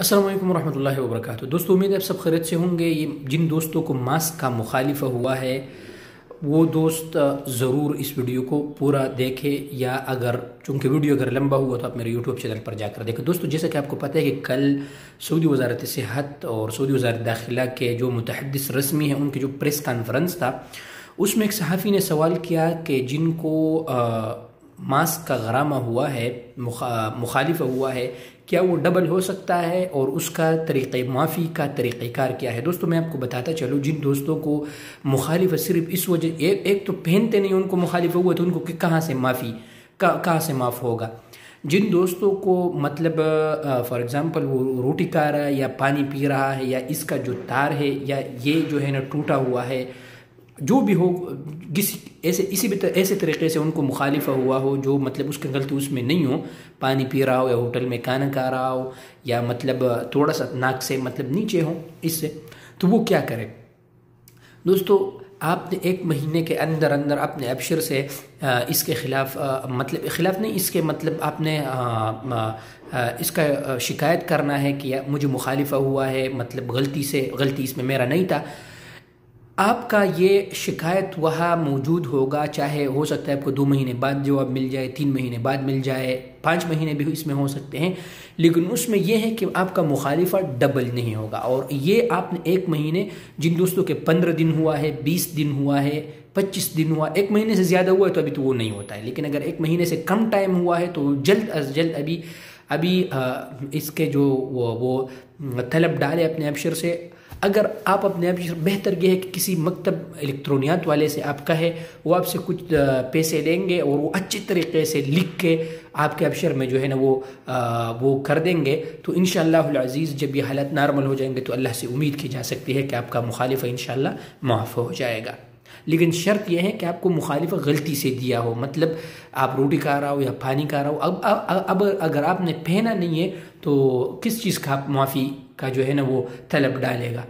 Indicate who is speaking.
Speaker 1: अस्सलाम वालेकुम रहमतुल्लाहि व बरकातहू। दोस्तों, उम्मीद है आप सब खैरियत से होंगे। ये जिन दोस्तों को मास्क का मुखालिफ हुआ है वो दोस्त ज़रूर इस वीडियो को पूरा देखें, या अगर चूँकि वीडियो अगर लंबा हुआ तो आप मेरे यूट्यूब चैनल पर जाकर देखें। दोस्तों, जैसा कि आपको पता है कि कल सऊदी वज़ारत सेहत और सऊदी वज़ारत दाखिला के जो मुतहद्दिस रस्मी हैं उनकी जो प्रेस कॉन्फ्रेंस था, उसमें एक सहाफ़ी ने सवाल किया कि जिनको मास्क का गरामा हुआ है, मुखालिफ हुआ है, क्या वो डबल हो सकता है और उसका तरीक़े माफ़ी का तरीक़ाकार क्या है। दोस्तों, मैं आपको बताता चलूँ, जिन दोस्तों को मुखालिफ सिर्फ इस वजह एक तो पहनते नहीं, उनको मुखालिफ हुआ तो उनको कहाँ से माफ़ी कहाँ से माफ़ होगा। जिन दोस्तों को मतलब फॉर एग्ज़ाम्पल वो रोटी खा रहा है या पानी पी रहा है, या इसका जो तार है या ये जो है ना टूटा हुआ है, जो भी हो, किसी ऐसे तरीके से उनको मुखालिफा हुआ हो जो मतलब उसकी गलती उसमें नहीं हो, पानी पी रहा हो या होटल में खाना खा रहा हो या मतलब थोड़ा सा नाक से मतलब नीचे हो इससे, तो वो क्या करे। दोस्तों, आपने एक महीने के अंदर अंदर अपने अबशर से इसके ख़िलाफ़ मतलब ख़िलाफ़ नहीं, इसके मतलब आपने इसका शिकायत करना है कि मुझे मुखालिफा हुआ है, मतलब गलती इसमें मेरा नहीं था। आपका ये शिकायत वहाँ मौजूद होगा, चाहे हो सकता है आपको 2 महीने बाद जवाब मिल जाए, 3 महीने बाद मिल जाए, 5 महीने भी इसमें हो सकते हैं, लेकिन उसमें यह है कि आपका मुखालिफा डबल नहीं होगा। और ये आपने 1 महीने, जिन दोस्तों के 15 दिन हुआ है, 20 दिन हुआ है, 25 दिन हुआ, 1 महीने से ज़्यादा हुआ है तो अभी तो वो नहीं होता है, लेकिन अगर 1 महीने से कम टाइम हुआ है तो जल्द अज जल्द अभी इसके जो वो तलब डाले अपने अबशर से। अगर आप अपने आप बेहतर ये है कि किसी मकतब इलेक्ट्रॉनियात वाले से आप कहे, वो आपसे कुछ पैसे लेंगे और वो अच्छी तरीके से लिख के आपके अबशर में जो है ना वो कर देंगे, तो इंशाअल्लाह अज़ीज़ जब ये हालात नॉर्मल हो जाएंगे तो अल्लाह से उम्मीद की जा सकती है कि आपका मुखालिफा इंशाअल्लाह माफ़ हो जाएगा। लेकिन शर्त यह है कि आपको मुखालिफा गलती से दिया हो, मतलब आप रोटी खा रहा हो या पानी खा रहा हो। अब अगर आपने पहना नहीं है तो किस चीज़ का आप माफ़ी का जो है ना वो तलब डालेगा।